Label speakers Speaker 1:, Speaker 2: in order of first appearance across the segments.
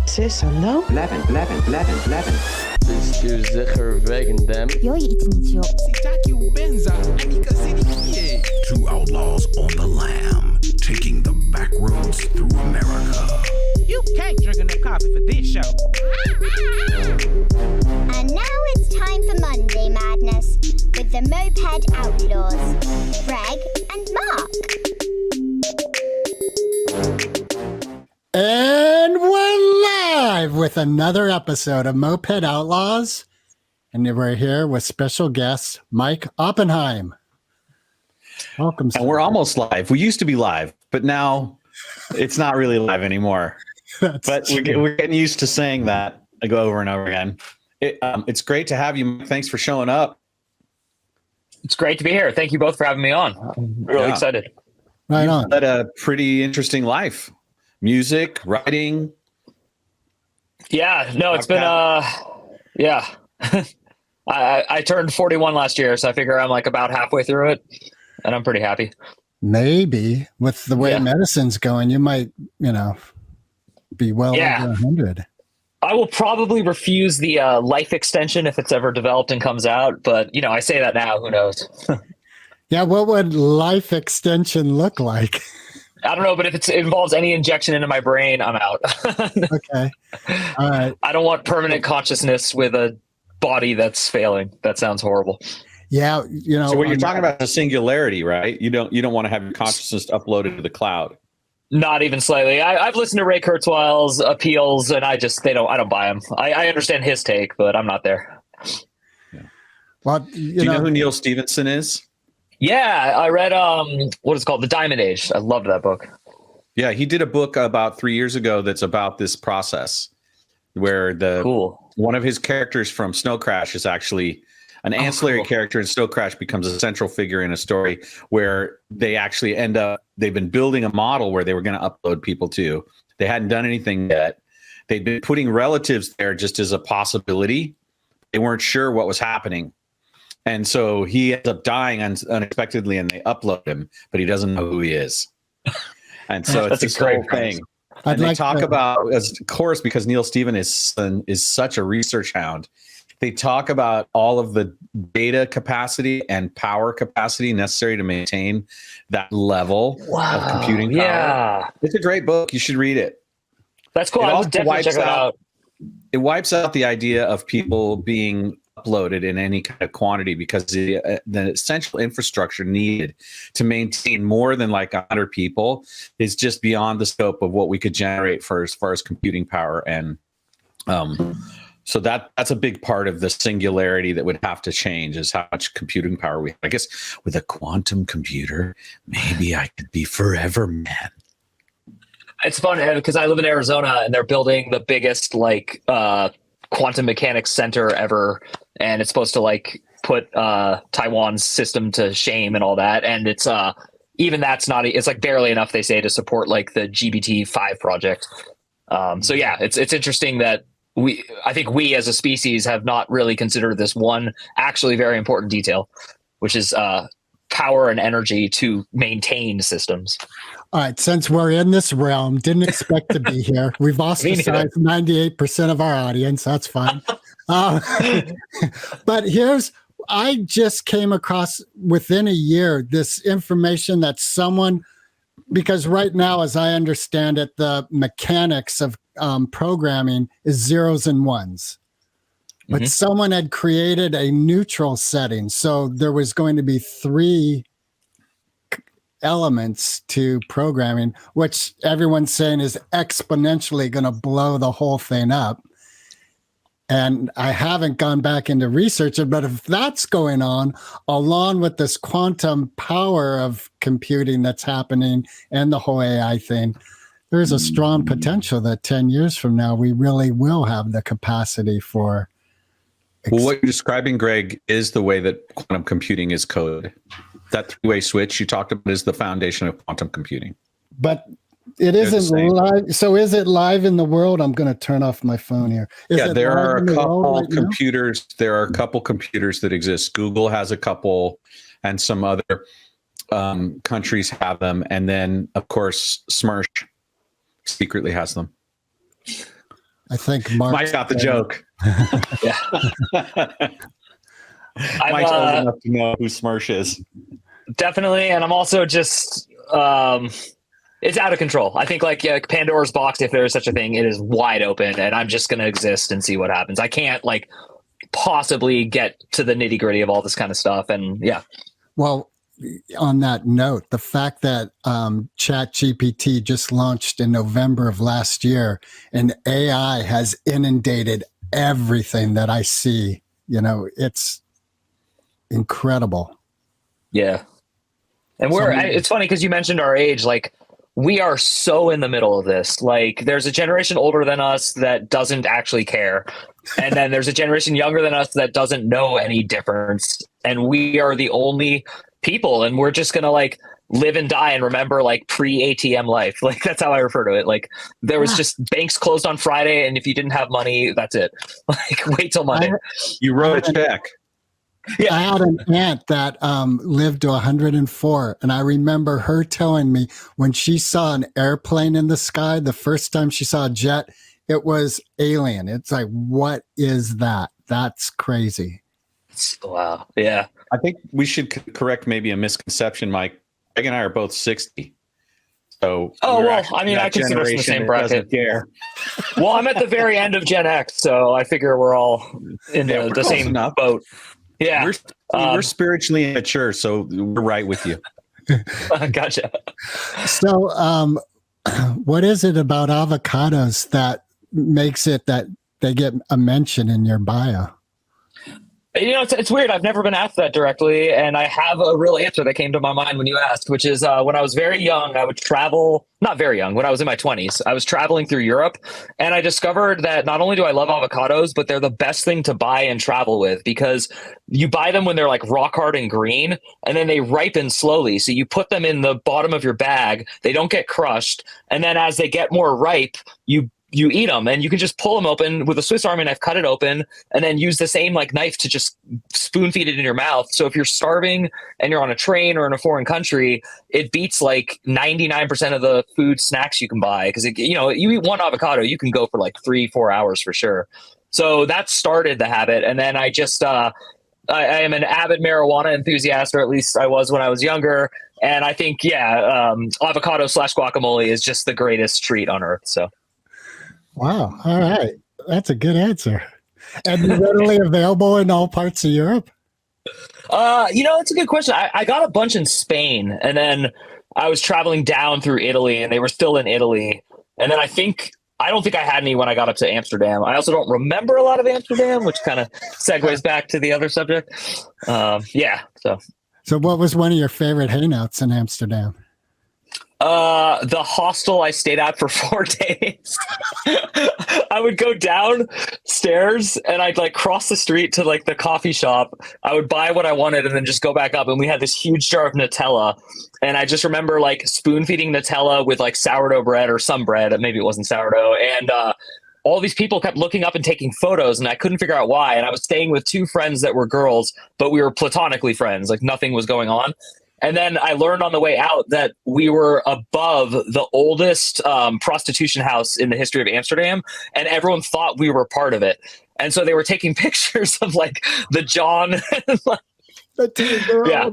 Speaker 1: Wat is er nou?
Speaker 2: Blijven.
Speaker 3: Bist du sicher wegen dem?
Speaker 4: Jag är inte jobb.
Speaker 5: Two outlaws on the lam, taking the back roads through America.
Speaker 6: You can't drink enough coffee for this show.
Speaker 7: And now it's time for Monday Madness with the Moped Outlaws, Greg and Mark.
Speaker 8: And we're live with another episode of Moped Outlaws. And we're here with special guest Mike Oppenheim. Welcome.
Speaker 9: And we're almost live. We used to be live, but now it's not really live anymore. But we're getting used to saying that. I go over and over again. It's great to have you, Mike. Thanks for showing up.
Speaker 10: It's great to be here. Thank you both for having me on. Really excited.
Speaker 8: Right on.
Speaker 9: You've had a pretty interesting life. Music, writing.
Speaker 10: Yeah, no, it's been I turned 41 last year, so I figure I'm like about halfway through it, and I'm pretty happy.
Speaker 8: Maybe with the way medicine's going, you might, be well over 100.
Speaker 10: I will probably refuse the life extension if it's ever developed and comes out, but I say that now. Who knows?
Speaker 8: Yeah, what would life extension look like?
Speaker 10: I don't know, but if it involves any injection into my brain, I'm out.
Speaker 8: Okay. All right.
Speaker 10: I don't want permanent consciousness with a body that's failing. That sounds horrible.
Speaker 8: Yeah,
Speaker 9: So what you're talking about is a singularity, right? You don't want to have your consciousness uploaded to the cloud. Not
Speaker 10: even slightly. I've listened to Ray Kurzweil's appeals, and I don't buy them. I understand his take, but I'm not there.
Speaker 8: Yeah. Well,
Speaker 9: do you know who Neil Stephenson is?
Speaker 10: Yeah, I read what is it called, The Diamond Age. I loved that book.
Speaker 9: Yeah, he did a book about 3 years ago that's about this process where one of his characters from Snow Crash is actually an ancillary character, and Snow Crash becomes a central figure in a story where they actually they've been building a model where they were going to upload people to. They hadn't done anything yet. They'd been putting relatives there just as a possibility. They weren't sure what was happening. And so he ends up dying unexpectedly, and they upload him, but he doesn't know who he is. And so it's this whole thing. And they talk about, of course, because Neil Stephenson is such a research hound, they talk about all of the data capacity and power capacity necessary to maintain that level of computing power.
Speaker 10: Yeah.
Speaker 9: It's a great book. You should read it.
Speaker 10: That's cool. I will definitely check it out.
Speaker 9: It wipes out the idea of people being uploaded in any kind of quantity, because the essential infrastructure needed to maintain more than like 100 people is just beyond the scope of what we could generate for as far as computing power. And so that's a big part of the singularity that would have to change, is how much computing power we have. I guess with a quantum computer, maybe I could be forever man.
Speaker 10: It's fun because I live in Arizona, and they're building the biggest quantum mechanics center ever, and it's supposed to put Taiwan's system to shame and all that. And it's even that's not, it's barely enough, they say, to support the GBT-5 project. So yeah, it's interesting that I think we as a species have not really considered this one actually very important detail, which is power and energy to maintain systems.
Speaker 8: All right, since we're in this realm, didn't expect to be here. We've ostracized 98% of our audience. That's fine. But I just came across within a year this information that because right now, as I understand it, the mechanics of programming is zeros and ones. But someone had created a neutral setting. So there was going to be 3 elements to programming, which everyone's saying is exponentially going to blow the whole thing up. And I haven't gone back into research it, but if that's going on, along with this quantum power of computing that's happening and the whole AI thing, there's a strong potential that 10 years from now, we really will have the capacity for.
Speaker 9: Well, what you're describing, Greg, is the way that quantum computing is coded. That 3-way switch you talked about is the foundation of quantum computing.
Speaker 8: But it isn't live. So is it live in the world? I'm going to turn off my phone here.
Speaker 9: There are a couple computers. There are a couple computers that exist. Google has a couple, and some other countries have them. And then, of course, Smersh secretly has them.
Speaker 8: I think Mark
Speaker 9: got the joke.
Speaker 10: Yeah.
Speaker 9: Mike's old enough to know who Smirsh is.
Speaker 10: Definitely, and I'm also just it's out of control. I think like Pandora's box, if there is such a thing, it is wide open, and I'm just going to exist and see what happens. I can't like possibly get to the nitty gritty of all this kind of stuff, and yeah.
Speaker 8: Well, on that note, the fact that ChatGPT just launched in November of last year, and AI has inundated everything that I see, it's incredible.
Speaker 10: Yeah. And it's funny because you mentioned our age, like we are so in the middle of this. Like there's a generation older than us that doesn't actually care. And then there's a generation younger than us that doesn't know any difference. And we are the only people, and we're just going to like live and die and remember like pre-ATM life. Like that's how I refer to it. Like there was just banks closed on Friday, and if you didn't have money, that's it. Like wait till Monday.
Speaker 9: You wrote a check.
Speaker 8: Yeah. I had an aunt that lived to 104, and I remember her telling me when she saw an airplane in the sky, the first time she saw a jet, it was alien. It's like, what is that? That's crazy.
Speaker 10: Wow. Yeah.
Speaker 9: I think we should correct maybe a misconception, Mike. Greg and I are both 60. So
Speaker 10: I consider us in the same bracket. Well, I'm at the very end of Gen X, so I figure we're all in the same boat. Yeah,
Speaker 9: we're spiritually immature, so we're right with you.
Speaker 10: Gotcha.
Speaker 8: So, what is it about avocados that makes it that they get a mention in your bio?
Speaker 10: It's weird. I've never been asked that directly, and I have a real answer that came to my mind when you asked, which is when I was very young, I would travel, not very young, when I was in my 20s, I was traveling through Europe, and I discovered that not only do I love avocados, but they're the best thing to buy and travel with, because you buy them when they're like rock hard and green, and then they ripen slowly. So you put them in the bottom of your bag, they don't get crushed, and then as they get more ripe, you eat them, and you can just pull them open with a Swiss Army knife, cut it open, and then use the same like knife to just spoon feed it in your mouth. So if you're starving and you're on a train or in a foreign country, it beats like 99% of the food snacks you can buy. Cause you eat one avocado, you can go for like 3-4 hours for sure. So that started the habit. And then I just, I am an avid marijuana enthusiast, or at least I was when I was younger. And I think, avocado / guacamole is just the greatest treat on earth. So.
Speaker 8: Wow. All right. That's a good answer. And readily available in all parts of Europe?
Speaker 10: It's a good question. I got a bunch in Spain, and then I was traveling down through Italy, and they were still in Italy. And then I don't think I had any when I got up to Amsterdam. I also don't remember a lot of Amsterdam, which kind of segues back to the other subject. So
Speaker 8: what was one of your favorite hangouts in Amsterdam?
Speaker 10: The hostel I stayed at for 4 days. I would go downstairs and I'd like cross the street to like the coffee shop. I would buy what I wanted and then just go back up, and we had this huge jar of Nutella. And I just remember like spoon feeding Nutella with like sourdough bread or some bread. Maybe it wasn't sourdough. And all these people kept looking up and taking photos, and I couldn't figure out why. And I was staying with 2 friends that were girls, but we were platonically friends. Like nothing was going on. And then I learned on the way out that we were above the oldest prostitution house in the history of Amsterdam, and everyone thought we were part of it. And so they were taking pictures of like the John. Yeah.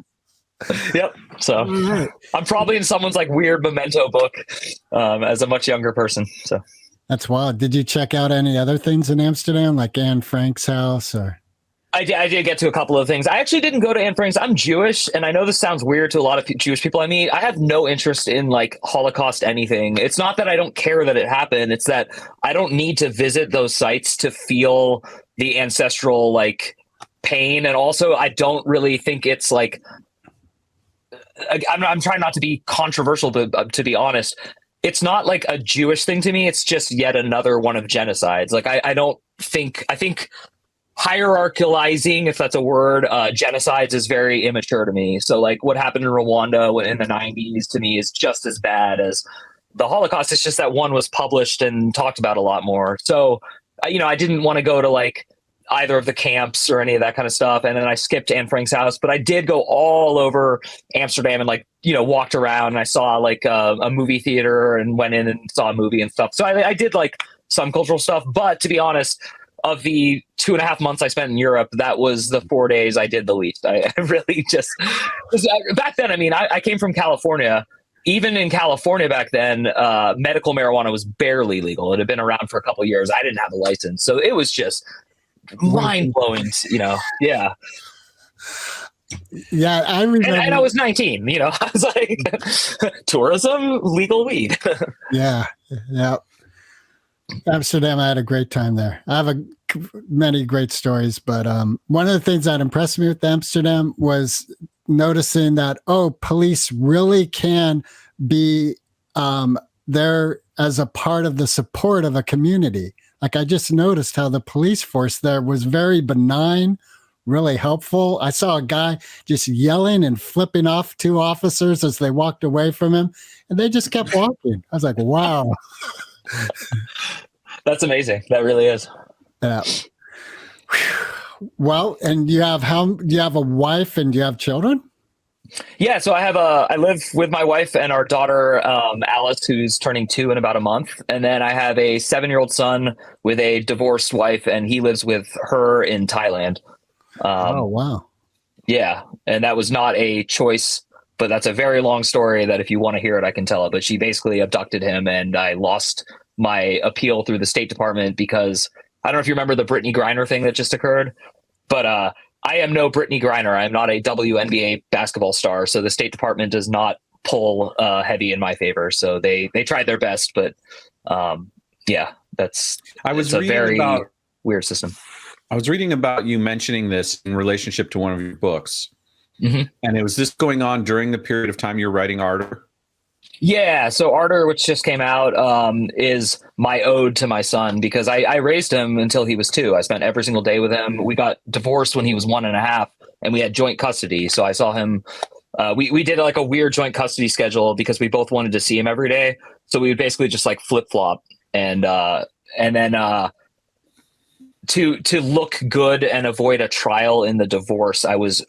Speaker 10: Yep. So I'm probably in someone's like weird memento book as a much younger person. So
Speaker 8: that's wild. Did you check out any other things in Amsterdam, like Anne Frank's house or?
Speaker 10: I did get to a couple of things. I actually didn't go to Anne Frank's. I'm Jewish, and I know this sounds weird to a lot of Jewish people I meet. I have no interest in like Holocaust anything. It's not that I don't care that it happened. It's that I don't need to visit those sites to feel the ancestral like pain. And also I don't really think it's like, I'm trying not to be controversial, but to be honest, it's not like a Jewish thing to me. It's just yet another one of genocides. Like I think hierarchizing, if that's a word, genocides is very immature to me. So like what happened in Rwanda in the 90s to me is just as bad as the Holocaust. It's just that one was published and talked about a lot more. So, I didn't want to go to like either of the camps or any of that kind of stuff. And then I skipped Anne Frank's house, but I did go all over Amsterdam and like, walked around, and I saw like a movie theater and went in and saw a movie and stuff. So I did like some cultural stuff. But to be honest, of the 2.5 months I spent in Europe, that was the 4 days I did the least. I really just back then. I mean, I came from California. Even in California back then, medical marijuana was barely legal. It had been around for a couple of years. I didn't have a license, so it was just mind blowing. Yeah.
Speaker 8: Yeah, I remember.
Speaker 10: And I was 19. I was like, tourism, legal weed.
Speaker 8: Yeah. Amsterdam, I had a great time there. I have many great stories, but one of the things that impressed me with Amsterdam was noticing that, police really can be there as a part of the support of a community. Like, I just noticed how the police force there was very benign, really helpful. I saw a guy just yelling and flipping off 2 officers as they walked away from him, and they just kept walking. I was like, wow.
Speaker 10: That's amazing. That really is.
Speaker 8: Yeah. Well, and do you have a wife and do you have children?
Speaker 10: Yeah, so I live with my wife and our daughter, Alice, who's turning 2 in about a month. And then I have a 7-year-old son with a divorced wife, and he lives with her in Thailand.
Speaker 8: Oh, wow.
Speaker 10: Yeah. And that was not a choice, but that's a very long story that if you want to hear it, I can tell it. But she basically abducted him, and I lost my appeal through the State Department because I don't know if you remember the Brittany Griner thing that just occurred, but I am no Brittany Griner. I'm not a WNBA basketball star. So the State Department does not pull heavy in my favor. So they tried their best, but that's a very weird system.
Speaker 9: I was reading about you mentioning this in relationship to one of your books.
Speaker 10: Mm-hmm.
Speaker 9: And was this going on during the period of time you're writing Ardor?
Speaker 10: Yeah, so Ardor, which just came out, is my ode to my son because I raised him until he was 2. I spent every single day with him. We got divorced when he was 1.5, and we had joint custody. So I saw him. We did like a weird joint custody schedule because we both wanted to see him every day. So we would basically just like flip flop, and then to look good and avoid a trial in the divorce, I was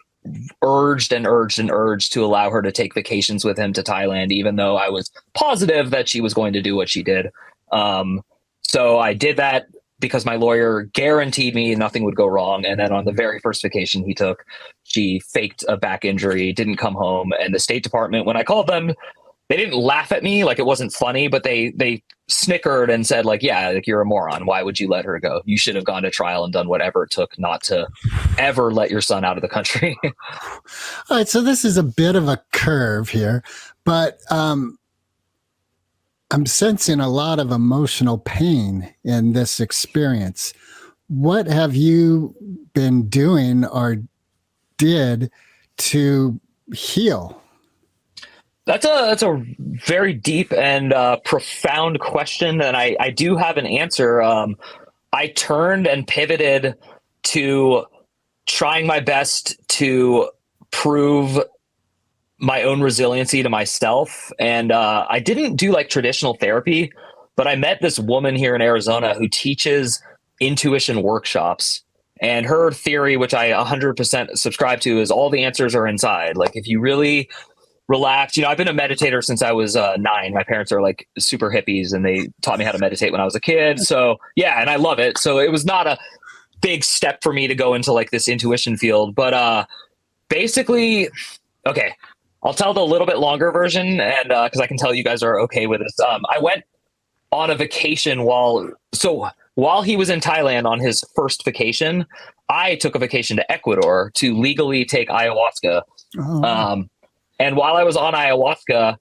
Speaker 10: urged to allow her to take vacations with him to Thailand, even though I was positive that she was going to do what she did. So I did that because my lawyer guaranteed me nothing would go wrong. And then on the very first vacation he took, she faked a back injury, didn't come home. And the State Department, when I called them, they didn't laugh at me like it wasn't funny, but they snickered and said like, yeah, like you're a moron. Why would you let her go? You should have gone to trial and done whatever it took not to ever let your son out of the country.
Speaker 8: All right. So this is a bit of a curve here, but I'm sensing a lot of emotional pain in this experience. What have you been doing or did to heal?
Speaker 10: That's a very deep and profound question, and I do have an answer. I turned and pivoted to trying my best to prove my own resiliency to myself, and I didn't do like traditional therapy, but I met this woman here in Arizona who teaches intuition workshops. And her theory, which I 100% subscribe to, is all the answers are inside. Like if you really relax. I've been a meditator since I was 9. My parents are like super hippies and they taught me how to meditate when I was a kid. So yeah, and I love it. So it was not a big step for me to go into like this intuition field, but basically, okay, I'll tell the little bit longer version, and because I can tell you guys are okay with this. I went on a vacation while he was in Thailand on his first vacation. I took a vacation to Ecuador to legally take ayahuasca. Oh. And while I was on ayahuasca,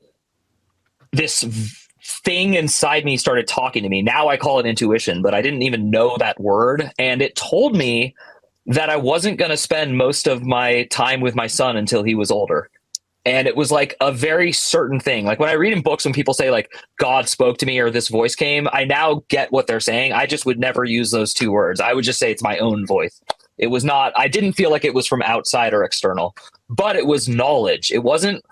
Speaker 10: this thing inside me started talking to me. Now I call it intuition, but I didn't even know that word. And it told me that I wasn't going to spend most of my time with my son until he was older. And it was like a very certain thing. Like when I read in books, when people say like God spoke to me or this voice came, I now get what they're saying. I just would never use those 2 words. I would just say it's my own voice. It was not, I didn't feel like it was from outside or external, but it was knowledge. It wasn't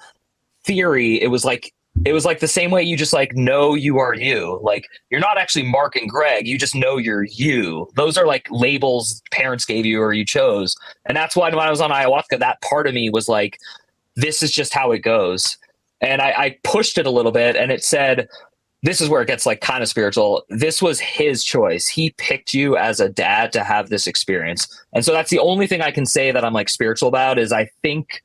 Speaker 10: theory. It was like the same way you just like know you are you. Like you're not actually Mark and Greg. You just know you're you. Those are like labels parents gave you or you chose. And that's why when I was on ayahuasca, that part of me was like, this is just how it goes. And I pushed it a little bit and it said, this is where it gets like kind of spiritual. This was his choice. He picked you as a dad to have this experience. And so that's the only thing I can say that I'm like spiritual about is I think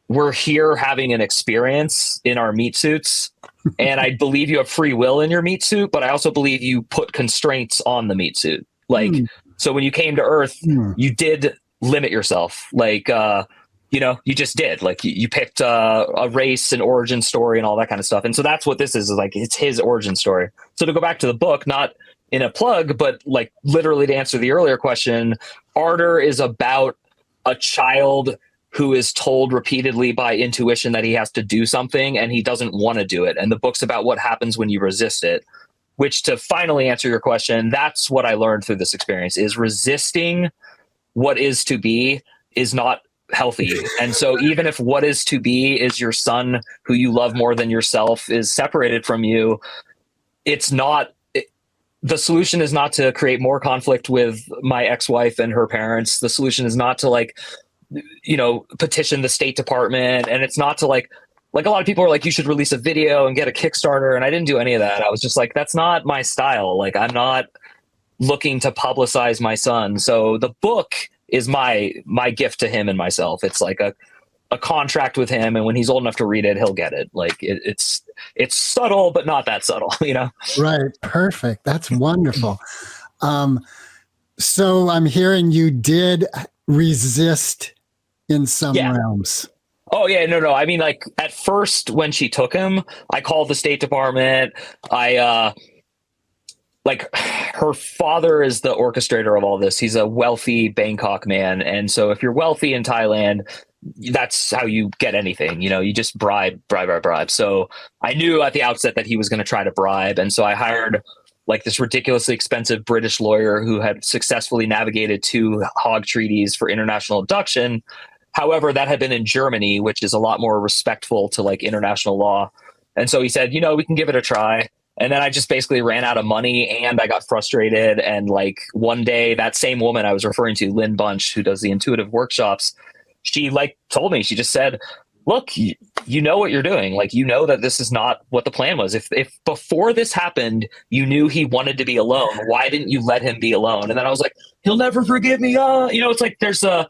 Speaker 10: we're here having an experience in our meat suits. And I believe you have free will in your meat suit, but I also believe you put constraints on the meat suit. Like, so when you came to Earth, you did limit yourself. Like, you know, you just did. Like, you picked a race, an origin story, and all that kind of stuff. And so that's what this is like, it's his origin story. So to go back to the book, not in a plug, but like literally to answer the earlier question, Ardor is about a child who is told repeatedly by intuition that he has to do something and he doesn't want to do it. And the book's about what happens when you resist it, which, to finally answer your question, that's what I learned through this experience, is resisting what is to be is not healthy. And so even if what is to be is your son who you love more than yourself is separated from you, it's not, the solution is not to create more conflict with my ex-wife and her parents. The solution is not to like, you know, petition the State Department. And it's not to like a lot of people are like, you should release a video and get a Kickstarter. And I didn't do any of that. I was just like, that's not my style. Like, I'm not looking to publicize my son. So the book is my gift to him and myself. It's like a contract with him. And when he's old enough to read it, he'll get it. Like it's subtle, but not that subtle, you know?
Speaker 8: Right. Perfect. That's wonderful. So I'm hearing you did resist in some realms.
Speaker 10: Oh yeah, no. I mean, like at first when she took him, I called the State Department. Like her father is the orchestrator of all this. He's a wealthy Bangkok man. And so if you're wealthy in Thailand, that's how you get anything, you know, you just bribe. So I knew at the outset that he was going to try to bribe. And so I hired like this ridiculously expensive British lawyer who had successfully navigated 2 Hague treaties for international abduction. However, that had been in Germany, which is a lot more respectful to like international law. And so he said, you know, we can give it a try. And then I just basically ran out of money and I got frustrated. And like one day, that same woman I was referring to, Lynn Bunch, who does the intuitive workshops, she like told me, she just said, look, you know what you're doing. Like, you know that this is not what the plan was. If before this happened, you knew he wanted to be alone, why didn't you let him be alone? And then I was like, he'll never forgive me. You know, it's like there's a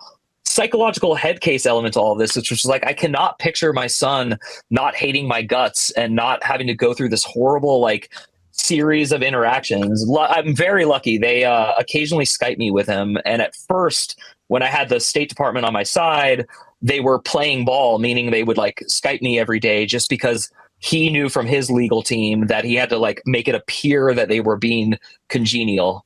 Speaker 10: psychological head case element to all of this, which was like, I cannot picture my son not hating my guts and not having to go through this horrible like series of interactions. I'm very lucky. They occasionally Skype me with him. And at first, when I had the State Department on my side, they were playing ball, meaning they would like Skype me every day just because he knew from his legal team that he had to like make it appear that they were being congenial.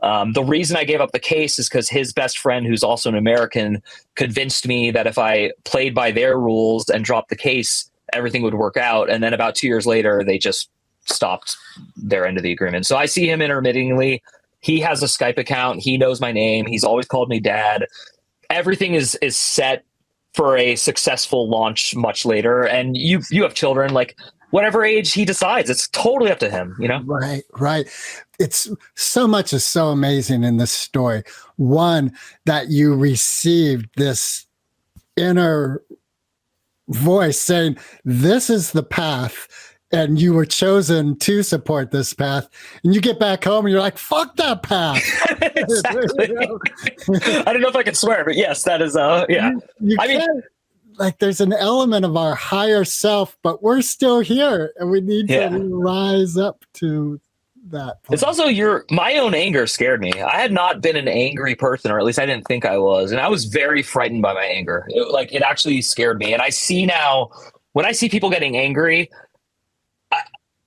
Speaker 10: The reason I gave up the case is because his best friend, who's also an American, convinced me that if I played by their rules and dropped the case, everything would work out. And then about 2 years later, they just stopped their end of the agreement. So I see him intermittently. He has a Skype account. He knows my name. He's always called me dad. Everything is set for a successful launch much later. And you have children, like whatever age he decides, it's totally up to him, you know?
Speaker 8: Right. It's so much is so amazing in this story. One, that you received this inner voice saying, this is the path, and you were chosen to support this path. And you get back home and you're like, fuck that path.
Speaker 10: Exactly. I don't know if I can swear, but yes, that is, yeah.
Speaker 8: I mean, like there's an element of our higher self, but we're still here and we need to rise up to that point.
Speaker 10: It's also my own anger scared me. I had not been an angry person, or at least I didn't think I was. And I was very frightened by my anger. It actually scared me. And I see now, when I see people getting angry,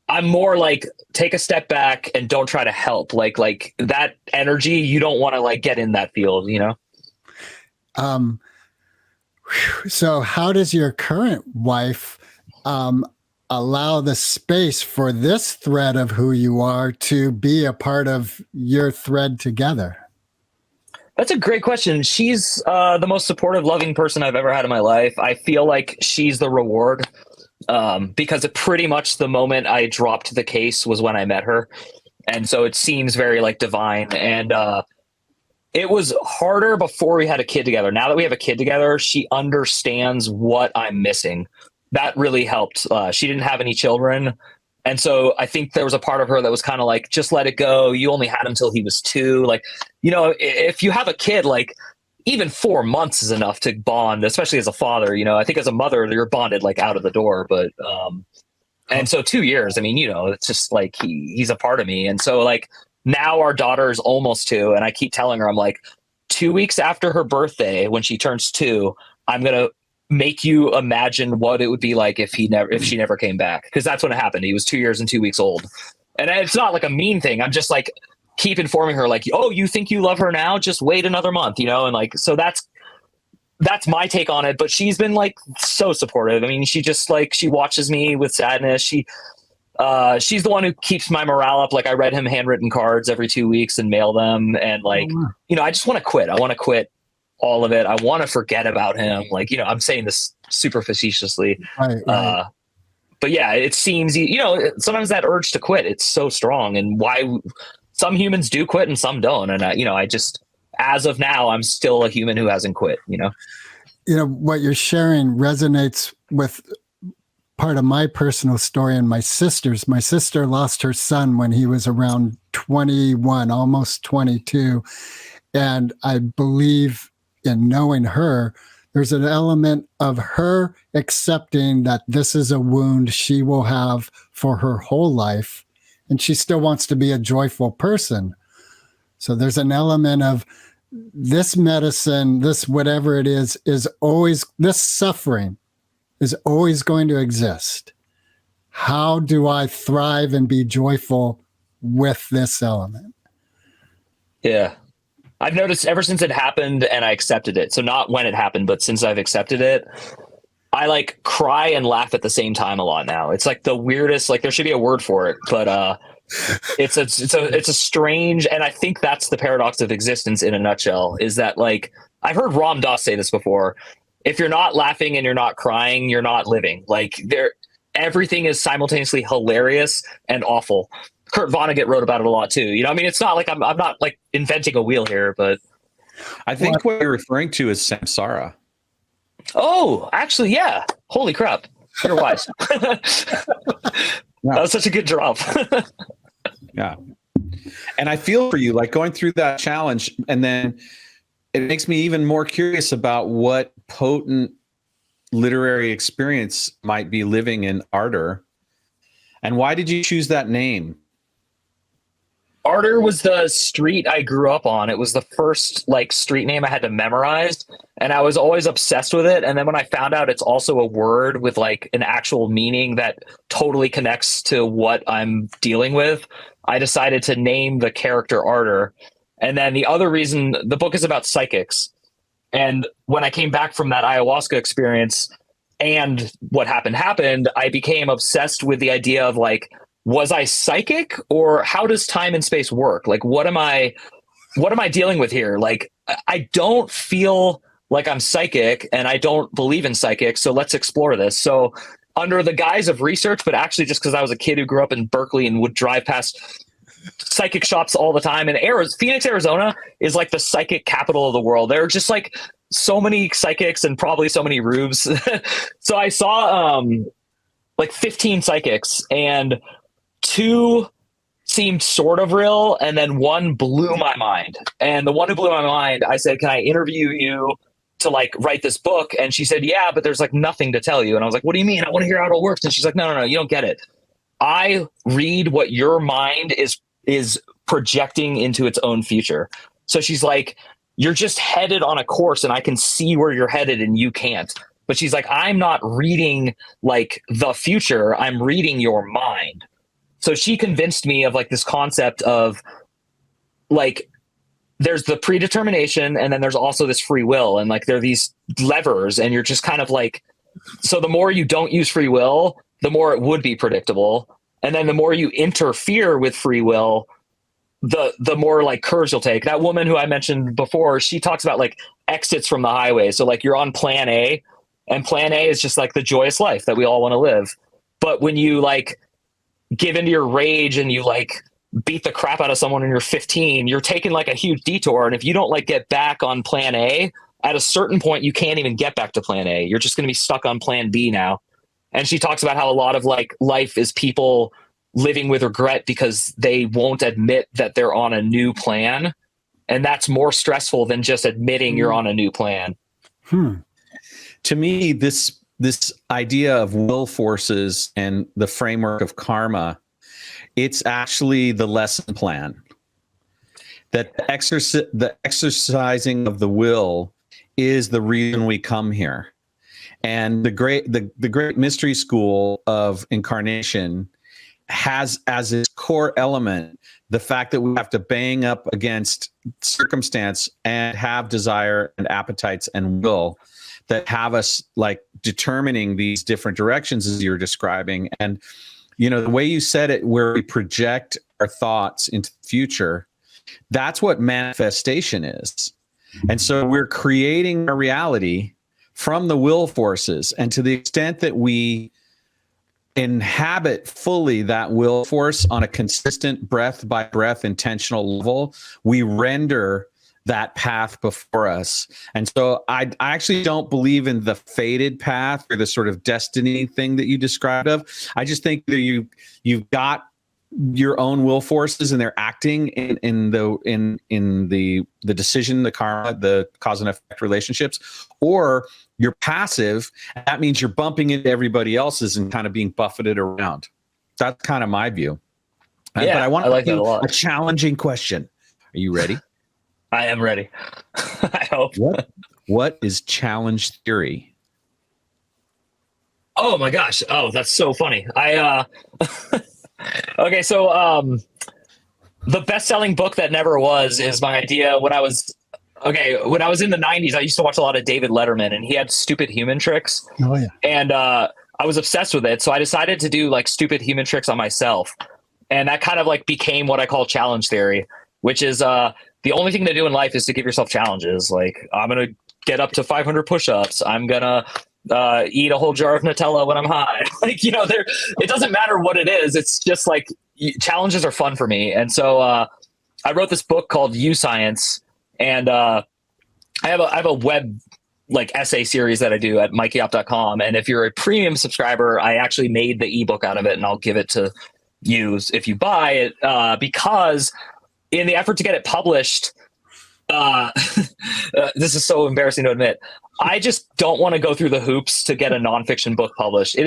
Speaker 10: I'm more like, take a step back and don't try to help. Like that energy, you don't want to like get in that field, you know?
Speaker 8: So how does your current wife allow the space for this thread of who you are to be a part of your thread together?
Speaker 10: That's a great question. She's the most supportive, loving person I've ever had in my life. I feel like she's the reward. Because pretty much the moment I dropped the case was when I met her. And so it seems very like divine. And it was harder before we had a kid together. Now that we have a kid together, she understands what I'm missing. That really helped. She didn't have any children. And so I think there was a part of her that was kind of like, just let it go. You only had him till he was 2. Like, you know, if you have a kid, like even 4 months is enough to bond, especially as a father. You know, I think as a mother, you're bonded like out of the door. But and so 2 years, I mean, you know, it's just like he's a part of me. And so like now our daughter's almost 2, and I keep telling her, I'm like, 2 weeks after her birthday, when she turns 2, I'm gonna make you imagine what it would be like if she never came back, because that's when it happened. He was 2 years and 2 weeks old, and it's not like a mean thing. I'm just like keep informing her, like, oh, you think you love her now? Just wait another month, you know. And like, so that's my take on it. But she's been like so supportive. I mean, she just like she watches me with sadness. She's the one who keeps my morale up. Like I read him handwritten cards every 2 weeks and mail them. And like, you know, I just want to quit. I want to quit all of it. I want to forget about him. Like, you know, I'm saying this super facetiously. Right. But yeah, it seems, you know, sometimes that urge to quit, it's so strong. And why some humans do quit and some don't. And I just, as of now, I'm still a human who hasn't quit, you know?
Speaker 8: You know, what you're sharing resonates with part of my personal story and my sister's. My sister lost her son when he was around 21, almost 22. And I believe in knowing her, there's an element of her accepting that this is a wound she will have for her whole life. And she still wants to be a joyful person. So there's an element of this medicine, this whatever it is always, this suffering is always going to exist. How do I thrive and be joyful with this element?
Speaker 10: Yeah. I've noticed ever since it happened and I accepted it. So not when it happened, but since I've accepted it, I like cry and laugh at the same time a lot now. It's like the weirdest, like there should be a word for it, but it's a strange, and I think that's the paradox of existence in a nutshell, is that like, I've heard Ram Dass say this before. If you're not laughing and you're not crying, you're not living. Like everything is simultaneously hilarious and awful. Kurt Vonnegut wrote about it a lot too. You know, I mean, it's not like I'm not like inventing a wheel here, but
Speaker 9: I think what you're referring to is samsara.
Speaker 10: Oh, actually, yeah. Holy crap. You're wise. That was such a good drop.
Speaker 9: Yeah. And I feel for you, like going through that challenge, and then it makes me even more curious about what potent literary experience might be living in Ardor. And why did you choose that name?
Speaker 10: Ardor was the street I grew up on. It was the first like street name I had to memorize, and I was always obsessed with it. And then when I found out it's also a word with like an actual meaning that totally connects to what I'm dealing with, I decided to name the character Ardor. And then the other reason, the book is about psychics. And when I came back from that ayahuasca experience and what happened, I became obsessed with the idea of like, was I psychic, or how does time and space work? Like, what am I dealing with here? Like, I don't feel like I'm psychic, and I don't believe in psychics. So let's explore this. So under the guise of research, but actually just because I was a kid who grew up in Berkeley and would drive past psychic shops all the time. And Phoenix, Arizona is like the psychic capital of the world. There are just like so many psychics and probably so many rubes. So I saw like 15 psychics, and 2 seemed sort of real, and then 1 blew my mind. And the one who blew my mind, I said, can I interview you to like write this book? And she said, yeah, but there's like nothing to tell you. And I was like, what do you mean? I want to hear how it all works. And she's like, no, you don't get it. I read what your mind is projecting into its own future. So she's like, you're just headed on a course, and I can see where you're headed and you can't. But she's like, I'm not reading like the future. I'm reading your mind. So she convinced me of like this concept of like, there's the predetermination, and then there's also this free will, and like there are these levers, and you're just kind of like, so the more you don't use free will, the more it would be predictable. And then the more you interfere with free will, the more like curves you'll take. That woman who I mentioned before, she talks about like exits from the highway. So like you're on plan A, and plan A is just like the joyous life that we all want to live. But when you like give into your rage and you like beat the crap out of someone when you're 15, you're taking like a huge detour. And if you don't like get back on plan A, at a certain point, you can't even get back to plan A. You're just going to be stuck on plan B now. And she talks about how a lot of like life is people living with regret because they won't admit that they're on a new plan. And that's more stressful than just admitting you're on a new plan.
Speaker 9: To me, this idea of will forces and the framework of karma, it's actually the lesson plan. That the exercising of the will is the reason we come here. And the great mystery school of incarnation has as its core element the fact that we have to bang up against circumstance and have desire and appetites and will that have us like determining these different directions as you're describing. And, you know, the way you said it, where we project our thoughts into the future, that's what manifestation is. And so we're creating a reality from the will forces. And to the extent that we inhabit fully that will force on a consistent breath by breath intentional level, we render that path before us. And so I actually don't believe in the fated path or the sort of destiny thing that you described of. I just think that you've got your own will forces and they're acting in the decision, the karma, the cause and effect relationships, or you're passive. That means you're bumping into everybody else's and kind of being buffeted around. That's kind of my view.
Speaker 10: Yeah,
Speaker 9: but I want to
Speaker 10: like that a lot.
Speaker 9: A challenging question. Are you ready?
Speaker 10: I am ready. I hope.
Speaker 9: What is challenge theory?
Speaker 10: Oh my gosh. Oh, that's so funny. Okay, so the best-selling book that never was is my idea when I was in the 90s. I used to watch a lot of David Letterman, and he had stupid human tricks.
Speaker 8: Oh yeah.
Speaker 10: And I was obsessed with it, so I decided to do like stupid human tricks on myself, and that kind of like became what I call challenge theory, which is the only thing to do in life is to give yourself challenges. Like, I'm gonna get up to 500 push-ups. I'm gonna eat a whole jar of Nutella when I'm high. Like, you know, it doesn't matter what it is. It's just like challenges are fun for me. And so I wrote this book called You Science, and I have a web like essay series that I do at mikeyop.com. And if you're a premium subscriber, I actually made the ebook out of it, and I'll give it to you if you buy it, because in the effort to get it published, this is so embarrassing to admit, I just don't want to go through the hoops to get a nonfiction book published.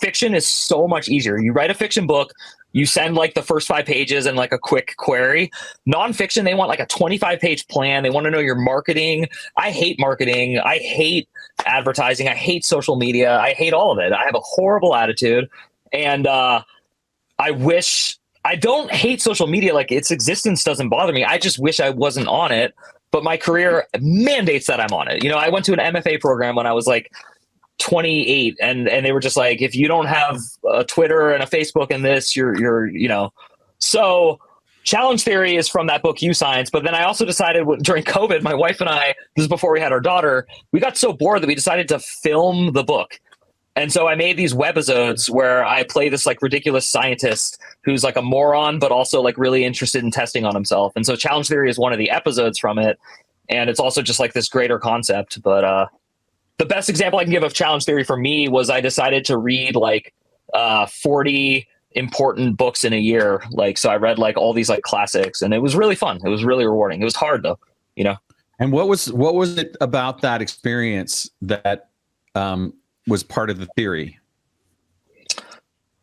Speaker 10: Fiction is so much easier. You write a fiction book, you send like the first 5 pages and like a quick query. Nonfiction, they want like a 25-page plan. They want to know your marketing. I hate marketing. I hate advertising. I hate social media. I hate all of it. I have a horrible attitude. And I don't hate social media. Like, its existence doesn't bother me. I just wish I wasn't on it. But my career mandates that I'm on it. You know, I went to an MFA program when I was like 28, and they were just like, if you don't have a Twitter and a Facebook and this, you're you know. So challenge theory is from that book, You Science. But then I also decided during COVID, my wife and I, this is before we had our daughter, we got so bored that we decided to film the book. And so I made these webisodes where I play this like ridiculous scientist who's like a moron, but also like really interested in testing on himself. And so challenge theory is one of the episodes from it. And it's also just like this greater concept. But the best example I can give of challenge theory for me was I decided to read like 40 important books in a year. Like, so I read like all these like classics, and it was really fun. It was really rewarding. It was hard though, you know? And
Speaker 9: what was it about that experience that, was part of the theory?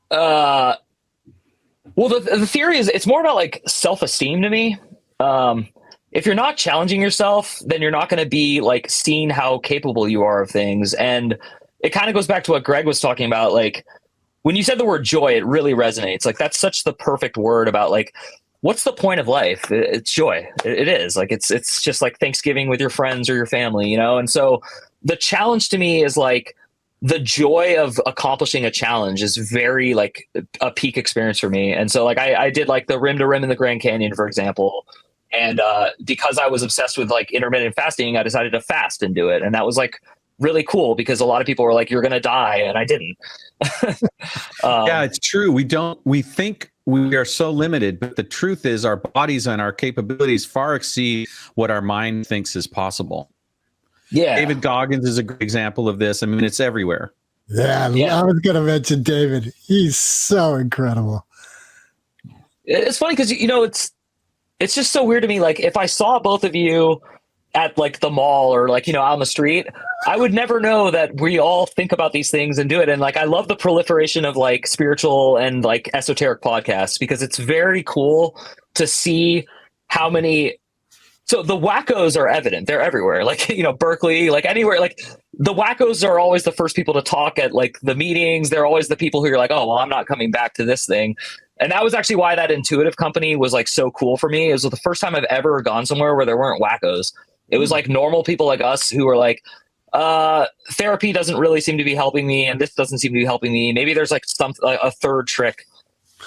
Speaker 10: Well, the theory is it's more about like self-esteem to me. If you're not challenging yourself, then you're not going to be like seeing how capable you are of things. And it kind of goes back to what Greg was talking about. Like, when you said the word joy, it really resonates. Like, that's such the perfect word about like, what's the point of life? It's joy. It is like, it's just like Thanksgiving with your friends or your family, you know? And so the challenge to me is like, the joy of accomplishing a challenge is very like a peak experience for me. And so like I did like the rim to rim in the Grand Canyon, for example. And because I was obsessed with like intermittent fasting, I decided to fast and do it. And that was like really cool because a lot of people were like, you're going to die. And I didn't.
Speaker 9: Yeah, it's true. We think we are so limited, but the truth is our bodies and our capabilities far exceed what our mind thinks is possible. Yeah, David Goggins is a great example of this. I mean, it's everywhere.
Speaker 8: Yeah. I was going to mention David. He's so incredible.
Speaker 10: It's funny because it's just so weird to me. Like if I saw both of you at like the mall or like, out on the street, I would never know that we all think about these things and do it. And like, I love the proliferation of like spiritual and like esoteric podcasts because it's very cool to see how many. So the wackos are evident. They're everywhere. Like, Berkeley, like anywhere, like the wackos are always the first people to talk at like the meetings. They're always the people who are like, oh, well, I'm not coming back to this thing. And that was actually why that intuitive company was like so cool for me. It was the first time I've ever gone somewhere where there weren't wackos. It was like normal people like us who were like, therapy doesn't really seem to be helping me. And this doesn't seem to be helping me. Maybe there's like a third trick.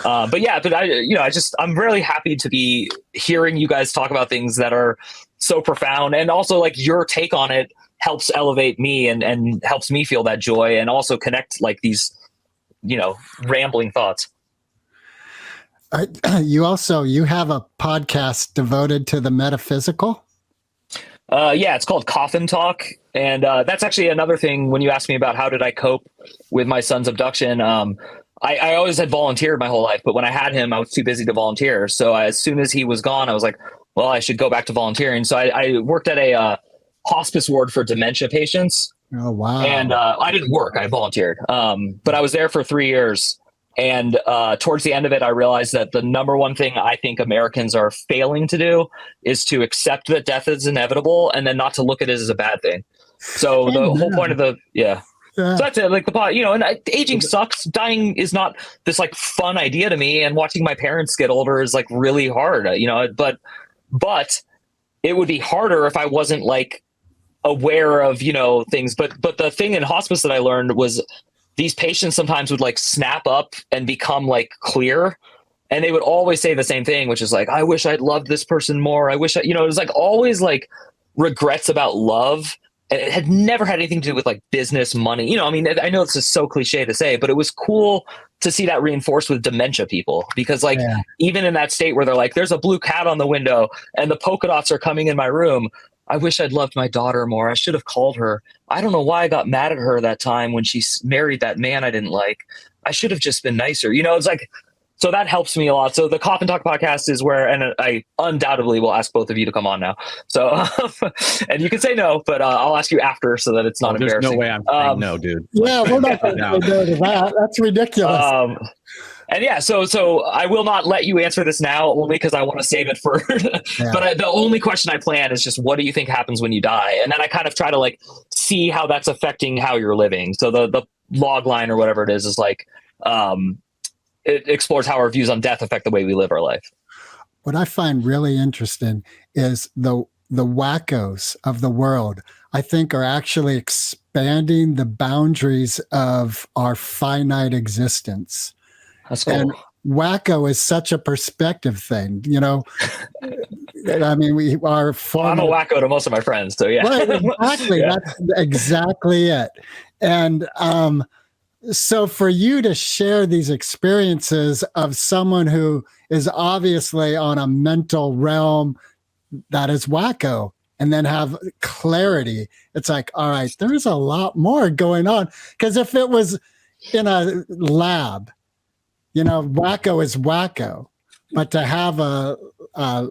Speaker 10: I'm really happy to be hearing you guys talk about things that are so profound. And also like your take on it helps elevate me and helps me feel that joy and also connect like these, rambling thoughts.
Speaker 8: You have a podcast devoted to the metaphysical.
Speaker 10: It's called Coffin Talk. And that's actually another thing when you asked me about how did I cope with my son's abduction. I always had volunteered my whole life, but when I had him, I was too busy to volunteer. So as soon as he was gone, I was like, well, I should go back to volunteering. So I worked at a hospice ward for dementia patients.
Speaker 8: Oh, wow.
Speaker 10: And I didn't work. I volunteered. But I was there for 3 years. And towards the end of it, I realized that the number one thing I think Americans are failing to do is to accept that death is inevitable and then not to look at it as a bad thing. So the whole point of So that's it. Like and aging sucks. Dying is not this like fun idea to me. And watching my parents get older is like really hard, but it would be harder if I wasn't like aware of, things. But the thing in hospice that I learned was these patients sometimes would like snap up and become like clear. And they would always say the same thing, which is like, I wish I'd loved this person more. I wish it was like always like regrets about love. And it had never had anything to do with like business, money. I know this is so cliche to say, but it was cool to see that reinforced with dementia people because like even in that state where they're like, there's a blue cat on the window and the polka dots are coming in my room. I wish I'd loved my daughter more. I should have called her. I don't know why I got mad at her that time when she married that man I didn't like. I should have just been nicer. It's like, so that helps me a lot. So the Coffin Talk podcast is where, and I undoubtedly will ask both of you to come on now. So, and you can say no, but I'll ask you after so that it's not embarrassing.
Speaker 9: There's no way I'm saying no, dude.
Speaker 8: Yeah, we're not going to go to that. That's ridiculous.
Speaker 10: So I will not let you answer this now only because I want to save it for, but the only question I plan is just, what do you think happens when you die? And then I kind of try to like see how that's affecting how you're living. So the log line or whatever it is like, it explores how our views on death affect the way we live our life.
Speaker 8: What I find really interesting is the wackos of the world, I think, are actually expanding the boundaries of our finite existence.
Speaker 10: That's cool.
Speaker 8: And wacko is such a perspective thing, I mean, we are.
Speaker 10: I'm a wacko to most of my friends, so yeah.
Speaker 8: Right, exactly.
Speaker 10: Yeah.
Speaker 8: That's exactly it. And so for you to share these experiences of someone who is obviously on a mental realm that is wacko and then have clarity, it's like, all right, there's a lot more going on. Because if it was in a lab, wacko is wacko. But to have an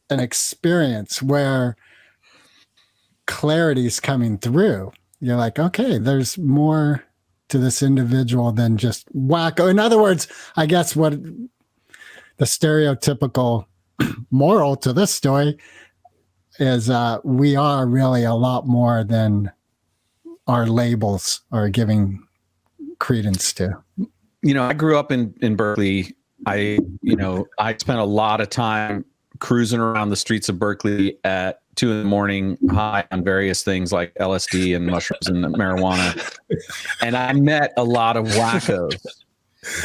Speaker 8: experience where clarity is coming through, you're like, okay, there's more to this individual than just wacko. In other words, I guess what the stereotypical moral to this story is, we are really a lot more than our labels are giving credence to.
Speaker 9: I grew up in Berkeley. I spent a lot of time cruising around the streets of Berkeley at 2 a.m, high on various things like LSD and mushrooms and marijuana. And I met a lot of wackos.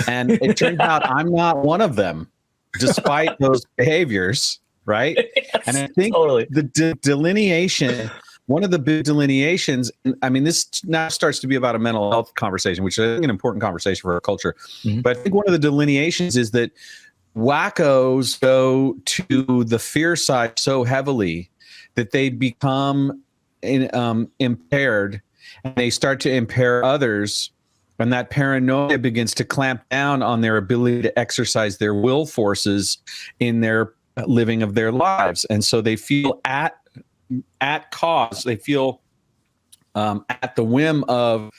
Speaker 9: And it turns out I'm not one of them, despite those behaviors, right?
Speaker 10: Yes,
Speaker 9: and I think
Speaker 10: totally.
Speaker 9: the delineation, one of the big delineations, I mean, this now starts to be about a mental health conversation, which is I think an important conversation for our culture. Mm-hmm. But I think one of the delineations is that wackos go to the fear side so heavily that they become impaired, and they start to impair others And that paranoia begins to clamp down on their ability to exercise their will forces in their living of their lives. And so they feel at cause, they feel at the whim of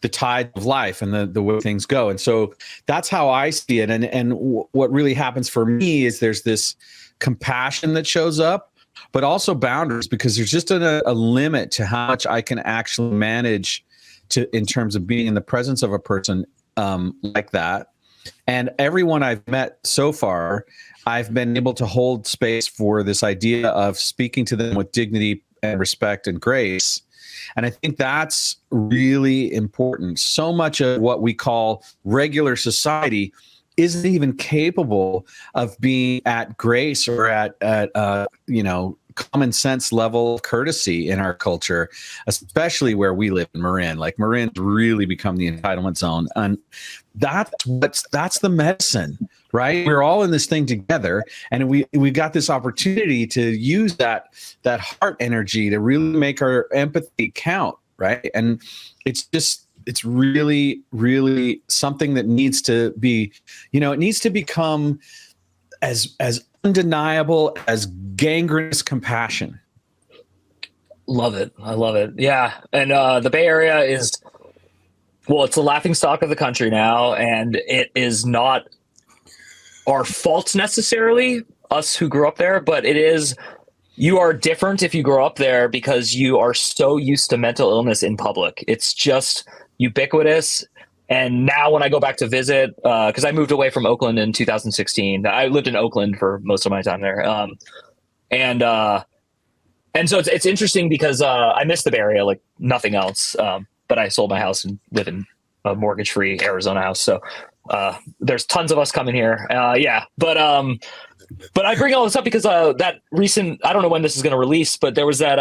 Speaker 9: the tide of life and the way things go. And so that's how I see it. And what really happens for me is there's this compassion that shows up, but also boundaries, because there's just a limit to how much I can actually manage in terms of being in the presence of a person like that. And everyone I've met so far, I've been able to hold space for this idea of speaking to them with dignity and respect and grace. And I think that's really important. So much of what we call regular society isn't even capable of being at grace or at common sense level of courtesy in our culture, especially where we live in Marin. Like Marin's really become the entitlement zone. And that's the medicine, right? We're all in this thing together, and we got this opportunity to use that heart energy to really make our empathy count, right? And it's really, really something that needs to be, it needs to become as undeniable as gangrenous compassion.
Speaker 10: Love it. I love it. Yeah. And the Bay Area is, well, it's the laughing stock of the country now, and it is not our fault necessarily, us who grew up there, but it is, you are different if you grow up there because you are so used to mental illness in public. It's just ubiquitous. And now when I go back to visit, because I moved away from Oakland in 2016, I lived in Oakland for most of my time there. And so it's interesting because I miss the Bay Area like nothing else. But I sold my house and live in a mortgage-free Arizona house. So there's tons of us coming here. Yeah. But I bring all this up because that recent, I don't know when this is going to release, but there was that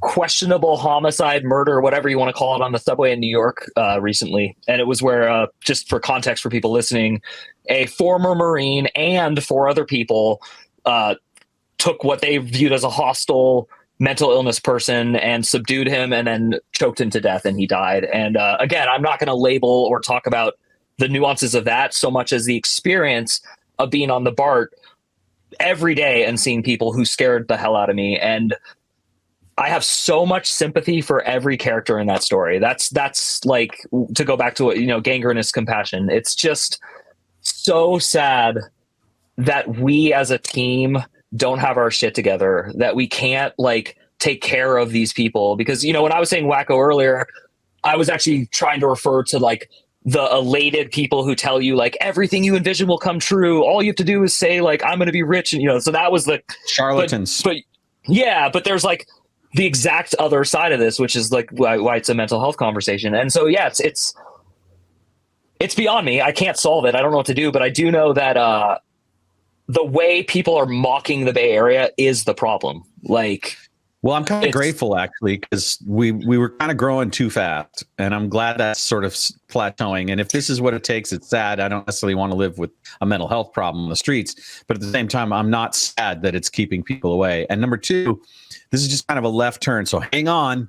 Speaker 10: questionable homicide, murder, whatever you want to call it, on the subway in New York recently. And it was where, just for context for people listening, a former Marine and 4 other people took what they viewed as a hostile mental illness person and subdued him and then choked him to death, and he died. And again, I'm not going to label or talk about the nuances of that so much as the experience of being on the BART every day and seeing people who scared the hell out of me. And I have so much sympathy for every character in that story. That's like, to go back to gangrenous compassion. It's just so sad that we as a team don't have our shit together, that we can't like take care of these people. Because, when I was saying wacko earlier, I was actually trying to refer to like the elated people who tell you like everything you envision will come true. All you have to do is say like, I'm going to be rich. And, so that was the
Speaker 9: charlatans.
Speaker 10: But there's like the exact other side of this, which is like why it's a mental health conversation. And so, yeah, it's beyond me. I can't solve it. I don't know what to do, but I do know that, the way people are mocking the Bay Area is the problem. Like,
Speaker 9: well, I'm kind of grateful actually, because we were kind of growing too fast, and I'm glad that's sort of plateauing. And if this is what it takes, it's sad. I don't necessarily want to live with a mental health problem on the streets, but at the same time, I'm not sad that it's keeping people away. And number 2, this is just kind of a left turn, so hang on.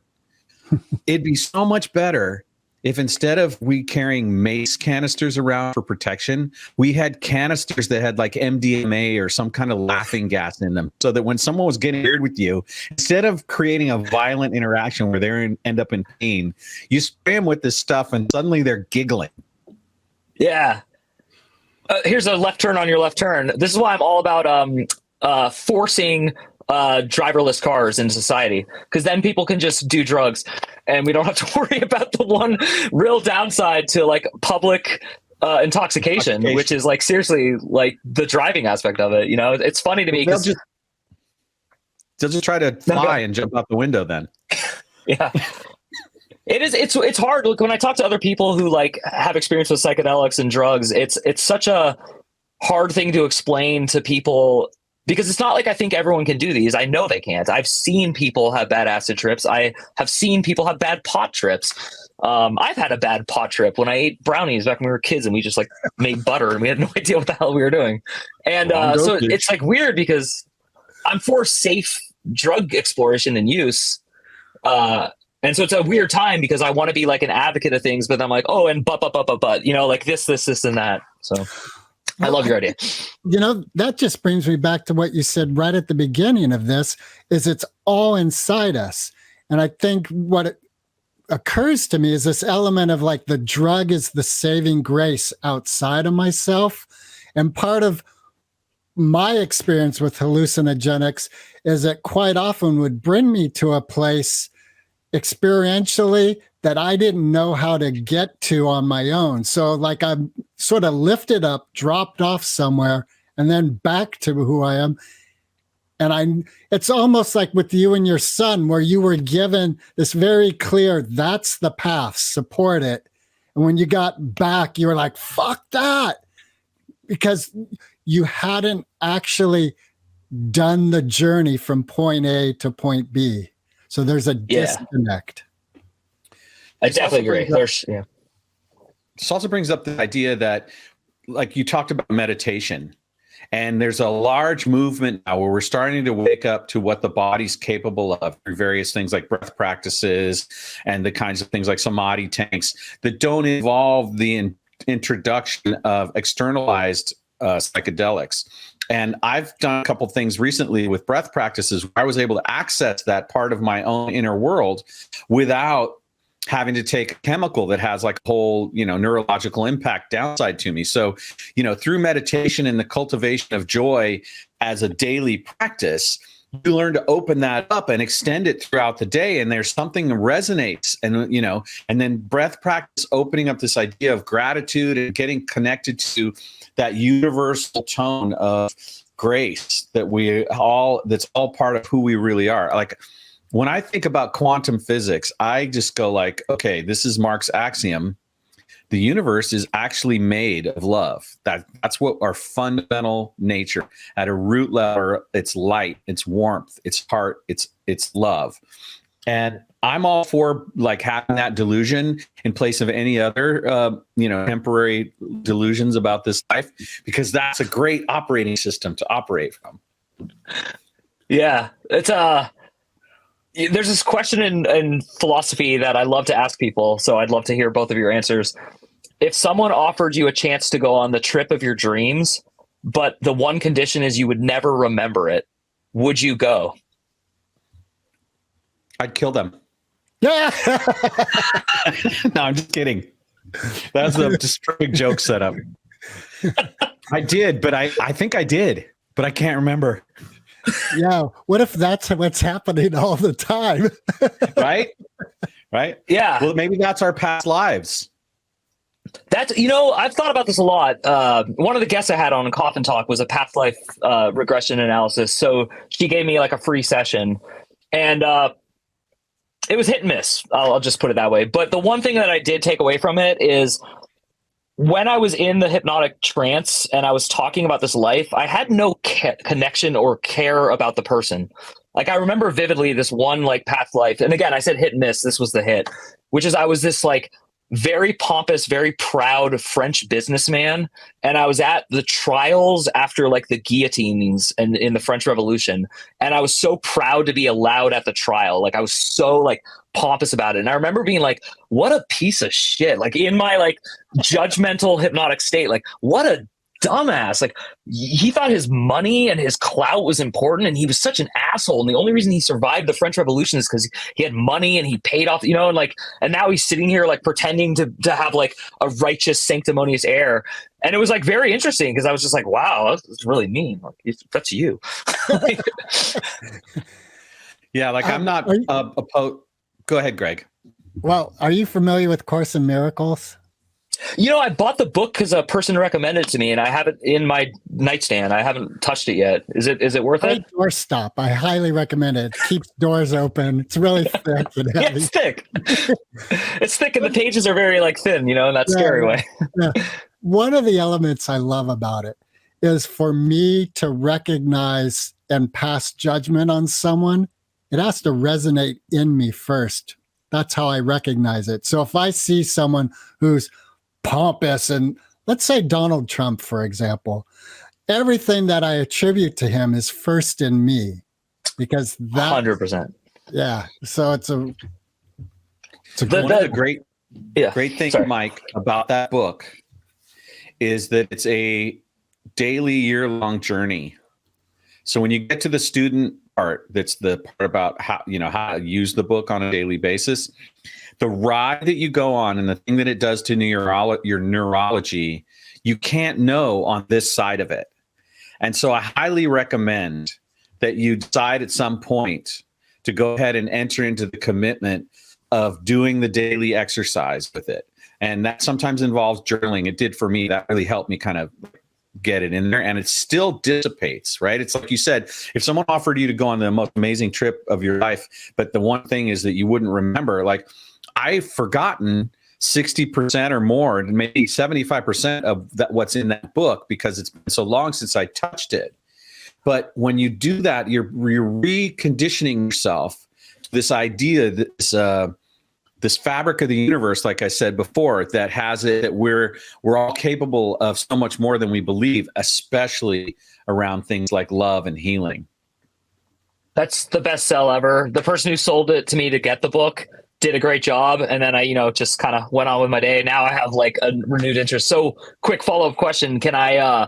Speaker 9: It'd be so much better if instead of we carrying mace canisters around for protection, we had canisters that had like MDMA or some kind of laughing gas in them, so that when someone was getting weird with you, instead of creating a violent interaction where they end up in pain, you spray them with this stuff and suddenly they're giggling.
Speaker 10: Yeah. Here's a left turn on your left turn. This is why I'm all about forcing driverless cars in society, because then people can just do drugs and we don't have to worry about the one real downside to like public intoxication, which is like seriously like the driving aspect of it. It's funny to me because
Speaker 9: they'll just try to fly and jump out the window then.
Speaker 10: Yeah. It's hard. Look, when I talk to other people who like have experience with psychedelics and drugs, it's such a hard thing to explain to people, because it's not like I think everyone can do these. I know they can't. I've seen people have bad acid trips. I have seen people have bad pot trips. I've had a bad pot trip when I ate brownies back when we were kids and we just like made butter and we had no idea what the hell we were doing. And so it's like weird because I'm for safe drug exploration and use. And so it's a weird time because I want to be like an advocate of things, but I'm like, oh, and but, like this, and that. So I love your idea.
Speaker 8: That just brings me back to what you said right at the beginning of this, is it's all inside us. And I think what occurs to me is this element of like the drug is the saving grace outside of myself. And part of my experience with hallucinogenics is that quite often would bring me to a place experientially that I didn't know how to get to on my own. So like I'm sort of lifted up, dropped off somewhere, and then back to who I am. And it's almost like with you and your son, where you were given this very clear, that's the path, support it. And when you got back, you were like, fuck that. Because you hadn't actually done the journey from point A to point B. So there's a disconnect.
Speaker 10: I definitely agree.
Speaker 9: This also brings up the idea that, like you talked about meditation, and there's a large movement now where we're starting to wake up to what the body's capable of through various things like breath practices and the kinds of things like samadhi tanks that don't involve the introduction of externalized psychedelics. And I've done a couple things recently with breath practices where I was able to access that part of my own inner world without having to take a chemical that has like a whole, neurological impact downside to me. So, through meditation and the cultivation of joy as a daily practice, you learn to open that up and extend it throughout the day. And there's something that resonates. And, and then breath practice, opening up this idea of gratitude and getting connected to that universal tone of grace that's all part of who we really are. Like when I think about quantum physics, I just go like, okay, this is Mark's axiom. The universe is actually made of love. That's what our fundamental nature at a root level, it's light, it's warmth, it's heart, it's love. And I'm all for like having that delusion in place of any other, temporary delusions about this life, because that's a great operating system to operate from.
Speaker 10: Yeah, it's there's this question in philosophy that I love to ask people. So I'd love to hear both of your answers. If someone offered you a chance to go on the trip of your dreams, but the one condition is you would never remember it, would you go?
Speaker 9: I'd kill them.
Speaker 8: Yeah.
Speaker 9: No, I'm just kidding. That's a just perfect joke setup. I did, but I think I did, but I can't remember.
Speaker 8: Yeah. What if that's what's happening all the time?
Speaker 9: Right?
Speaker 10: Yeah.
Speaker 9: Well, maybe that's our past lives.
Speaker 10: That's, I've thought about this a lot. One of the guests I had on Coffin Talk was a past life regression analysis. So she gave me like a free session, and it was hit and miss. I'll just put it that way. But the one thing that I did take away from it is when I was in the hypnotic trance and I was talking about this life, I had no connection or care about the person. Like I remember vividly this one like past life. And again, I said hit and miss. This was the hit, which is I was this like very pompous, very proud French businessman. And I was at the trials after like the guillotines and in the French Revolution. And I was so proud to be allowed at the trial. Like I was so like pompous about it. And I remember being like, what a piece of shit. Like in my like judgmental hypnotic state, like what a dumbass. Like he thought his money and his clout was important, and he was such an asshole. And the only reason he survived the French Revolution is because he had money and he paid off, and now he's sitting here like pretending to have like a righteous, sanctimonious air. And it was like very interesting because I was just like, wow, that's really mean. Like that's you.
Speaker 9: Yeah, like I'm not opposed. Go ahead, Greg.
Speaker 8: Well, are you familiar with Course in Miracles?
Speaker 10: I bought the book because a person recommended it to me, and I have it in my nightstand. I haven't touched it yet. Is it worth it?
Speaker 8: Doorstop. I highly recommend it. It keeps doors open. It's really thick.
Speaker 10: Yeah, it's thick. It's thick, and the pages are very like thin, in that scary way.
Speaker 8: Yeah. One of the elements I love about it is for me to recognize and pass judgment on someone. It has to resonate in me first. That's how I recognize it. So if I see someone who's pompous, and let's say Donald Trump, for example, everything that I attribute to him is first in me, because that
Speaker 10: 100%.
Speaker 8: Yeah. So it's
Speaker 9: One of the great things, Mike, about that book is that it's a daily, year-long journey. So when you get to the student part, that's the part about how to use the book on a daily basis. The ride that you go on and the thing that it does to your neurology, you can't know on this side of it. And so I highly recommend that you decide at some point to go ahead and enter into the commitment of doing the daily exercise with it. And that sometimes involves journaling. It did for me. That really helped me kind of get it in there, and it still dissipates, right? It's like you said, if someone offered you to go on the most amazing trip of your life, but the one thing is that you wouldn't remember, like I've forgotten 60% or more, maybe 75% of that what's in that book because it's been so long since I touched it. But when you do that, you're reconditioning yourself to this idea that this fabric of the universe, like I said before, that has it, that we're all capable of so much more than we believe, especially around things like love and healing.
Speaker 10: That's the best sell ever. The person who sold it to me to get the book did a great job. And then I, just kind of went on with my day. Now I have like a renewed interest. So quick follow-up question. Can I,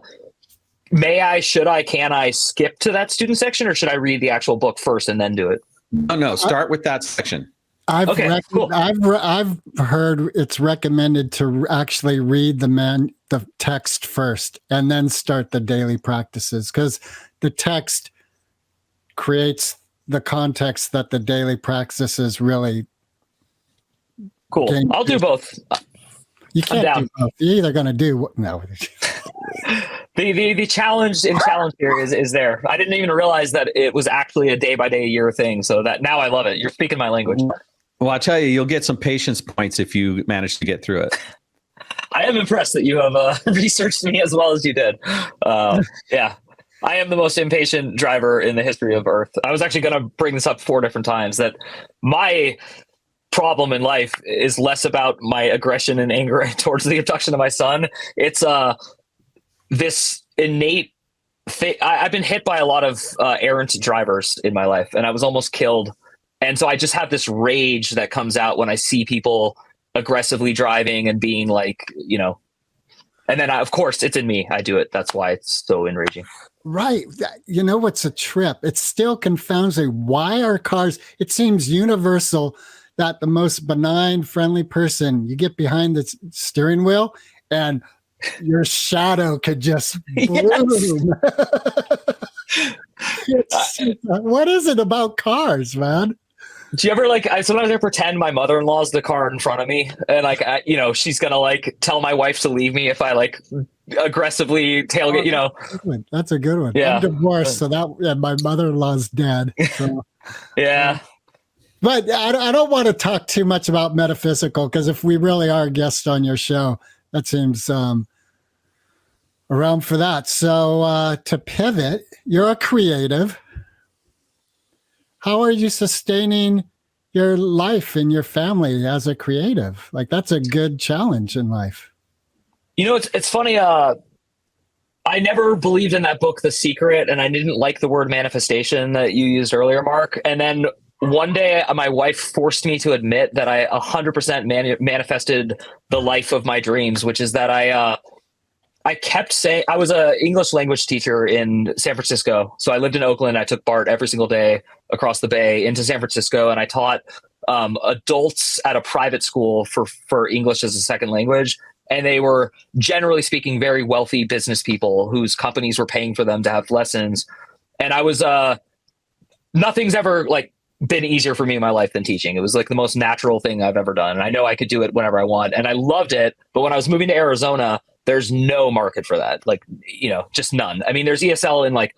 Speaker 10: can I skip to that student section, or should I read the actual book first and then do it?
Speaker 9: No, start with that section.
Speaker 8: I've heard it's recommended to actually read the text first and then start the daily practices, because the text creates the context that the daily practices really
Speaker 10: cool. I'll do both.
Speaker 8: You can't do both. You're either going to do no.
Speaker 10: The challenge here is there. I didn't even realize that it was actually a day by day year thing. So that now I love it. You're speaking my language.
Speaker 9: Well, I'll tell you, you'll get some patience points if you manage to get through it.
Speaker 10: I am impressed that you have researched me as well as you did. Yeah, I am the most impatient driver in the history of Earth. I was actually going to bring this up 4 different times, that my problem in life is less about my aggression and anger towards the abduction of my son. It's this innate thing. I've been hit by a lot of errant drivers in my life, and I was almost killed. And so I just have this rage that comes out when I see people aggressively driving and being like, and then of course it's in me. I do it. That's why it's so enraging.
Speaker 8: Right. You know what's a trip? It still confounds me. Why are cars? It seems universal that the most benign, friendly person, you get behind the steering wheel and your shadow could just bloom. What is it about cars, man?
Speaker 10: Do you ever sometimes I pretend my mother-in-law's the car in front of me, and she's gonna tell my wife to leave me if I aggressively tailgate.
Speaker 8: That's a good one.
Speaker 10: Yeah.
Speaker 8: I'm divorced, so my mother-in-law's dead. So.
Speaker 10: Yeah.
Speaker 8: But I don't want to talk too much about metaphysical, because if we really are guests on your show, that seems around for that. So to pivot, you're a creative. How are you sustaining your life and your family as a creative? That's a good challenge in life.
Speaker 10: It's funny. I never believed in that book, The Secret, and I didn't like the word manifestation that you used earlier, Mark. And then one day my wife forced me to admit that I 100% manifested the life of my dreams, which is that I kept saying, I was an English language teacher in San Francisco. So I lived in Oakland. I took BART every single day across the bay into San Francisco, and I taught adults at a private school for English as a second language. And they were, generally speaking, very wealthy business people whose companies were paying for them to have lessons. And I was, nothing's ever been easier for me in my life than teaching. It was the most natural thing I've ever done. And I know I could do it whenever I want. And I loved it. But when I was moving to Arizona, there's no market for that. Just none. I mean, there's ESL in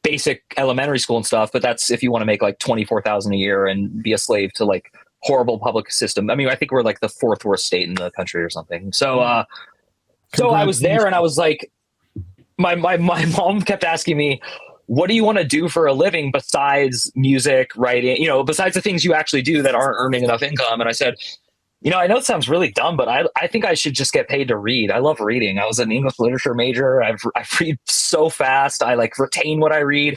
Speaker 10: basic elementary school and stuff, but that's if you want to make $24,000 a year and be a slave to horrible public system. I mean, I think we're the 4th worst state in the country or something. So, so I was there, and I was my mom kept asking me, what do you want to do for a living besides music, writing, besides the things you actually do that aren't earning enough income? And I said, I know it sounds really dumb, but I think I should just get paid to read. I love reading. I was an English literature major. I read so fast. I retain what I read.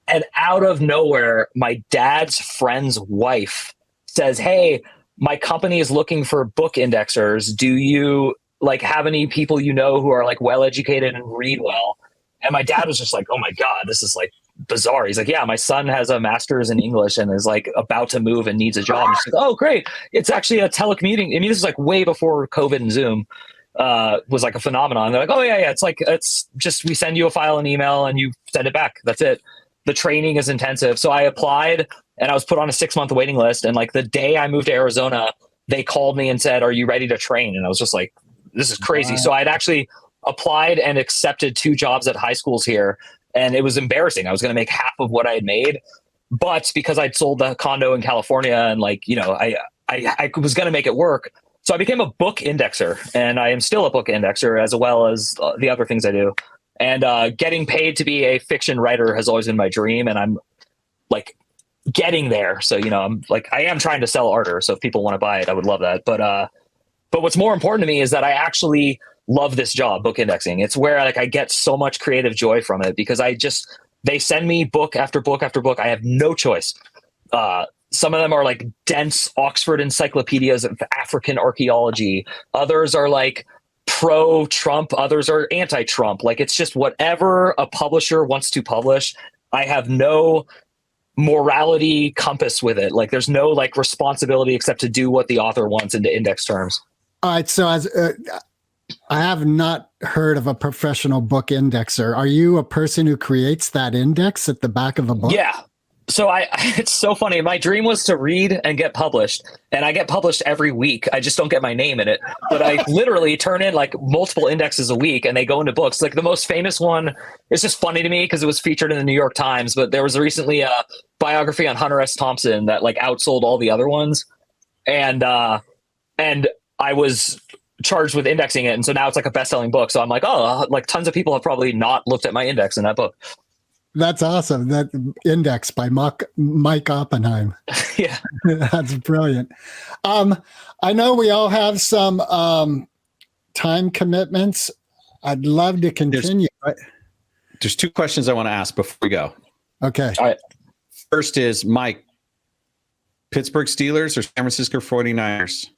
Speaker 10: And out of nowhere, my dad's friend's wife says, hey, my company is looking for book indexers. Do you like have any people you know who are like well educated and read well? And my dad was just like, oh my God, this is like bizarre. He's like, yeah, my son has a master's in English and is like about to move and needs a job. He's like, oh great. It's actually a telecommuting. I mean, this is like way before COVID and Zoom was like a phenomenon. They're like, oh yeah. It's just, we send you a file and email and you send it back. That's it. The training is intensive. So I applied and I was put on a 6-month waiting list. And like the day I moved to Arizona, they called me and said, are you ready to train? And I was just like, this is crazy. Wow. So I'd actually applied and accepted 2 jobs at high schools here. And it was embarrassing. I was going to make half of what I had made. But because I'd sold the condo in California and like, you know, I was going to make it work. So I became a book indexer, and I am still a book indexer as well as the other things I do. And getting paid to be a fiction writer has always been my dream. And I'm like getting there. So, you know, I'm like, I am trying to sell Arter. So if people want to buy it, I would love that. But what's more important to me is that I actually love this job, book indexing. It's where like I get so much creative joy from it because they send me book after book after book. I have no choice. Some of them are like dense Oxford encyclopedias of African archaeology. Others are like pro-Trump. Others are anti-Trump. Like it's just whatever a publisher wants to publish. I have no morality compass with it. Like there's no like responsibility except to do what the author wants into index terms.
Speaker 8: All right. So I have not heard of a professional book indexer. Are you a person who creates that index at the back of a book?
Speaker 10: Yeah. So it's so funny. My dream was to read and get published, and I get published every week. I just don't get my name in it, but I literally turn in like multiple indexes a week and they go into books. Like the most famous one is just funny to me because it was featured in the New York Times, but there was recently a biography on Hunter S. Thompson that like outsold all the other ones. And I was charged with indexing it. And so now it's like a best-selling book. So I'm like, oh, like tons of people have probably not looked at my index in that book.
Speaker 8: That's awesome. That index by Mike Oppenheim.
Speaker 10: Yeah.
Speaker 8: That's brilliant. I know we all have some time commitments. I'd love to continue.
Speaker 9: There's 2 questions I want to ask before we go.
Speaker 8: Okay.
Speaker 10: All right.
Speaker 9: First is, Mike, Pittsburgh Steelers or San Francisco 49ers?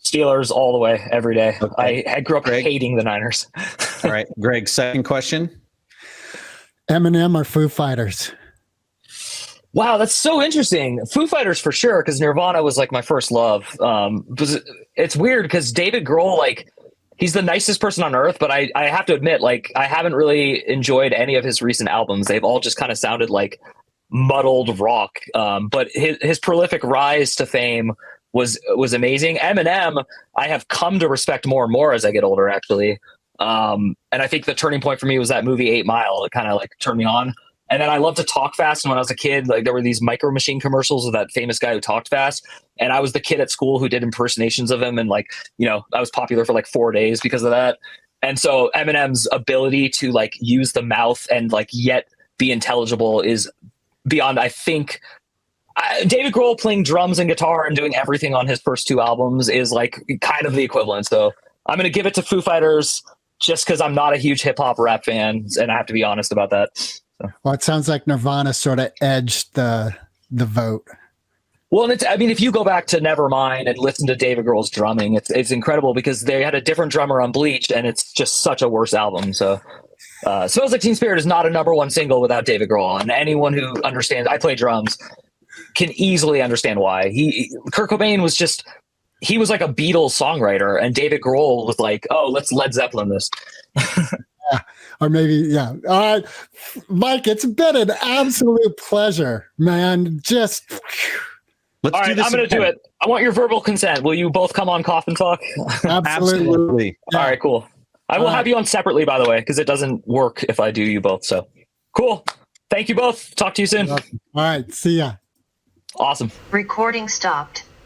Speaker 10: Steelers all the way, every day.
Speaker 9: Okay.
Speaker 10: I grew up
Speaker 9: Greg?
Speaker 10: hating the Niners.
Speaker 9: All right. Greg, second question.
Speaker 8: Eminem or Foo Fighters?
Speaker 10: Wow, that's so interesting. Foo Fighters for sure, because Nirvana was like my first love. It's weird because David Grohl, like, he's the nicest person on earth, but I have to admit, like, I haven't really enjoyed any of his recent albums. They've all just kind of sounded like muddled rock. But his prolific rise to fame was amazing. Eminem, I have come to respect more and more as I get older, actually. And I think the turning point for me was that movie 8 Mile. It kind of like turned me on. And then I loved to talk fast. And when I was a kid, like there were these Micro Machine commercials of that famous guy who talked fast. And I was the kid at school who did impersonations of him. And like, you know, I was popular for like 4 days because of that. And so Eminem's ability to like use the mouth and like yet be intelligible is beyond, I think. David Grohl playing drums and guitar and doing everything on his first 2 albums is like kind of the equivalent. So I'm going to give it to Foo Fighters just because I'm not a huge hip hop rap fan. And I have to be honest about that. So.
Speaker 8: Well, it sounds like Nirvana sort of edged the vote.
Speaker 10: Well, and I mean, if you go back to Nevermind and listen to David Grohl's drumming, it's incredible because they had a different drummer on Bleach and it's just such a worse album. So Smells Like Teen Spirit is not a #1 single without David Grohl. And anyone who understands, I play drums, can easily understand why. Kurt Cobain was just, he was like a Beatles songwriter, and David Grohl was like, oh, let's Led Zeppelin this.
Speaker 8: Yeah, or maybe, yeah. All right, Mike, it's been an absolute pleasure, man. Just
Speaker 9: let's
Speaker 10: all right,
Speaker 9: do this.
Speaker 10: I'm going to do it. I want your verbal consent. Will you both come on Cough and Talk?
Speaker 8: Absolutely.
Speaker 10: Yeah. All right, cool. I will have you on separately, by the way, because it doesn't work if I do you both. So cool. Thank you both. Talk to you soon.
Speaker 8: All right, see ya.
Speaker 10: Awesome.
Speaker 1: Recording stopped.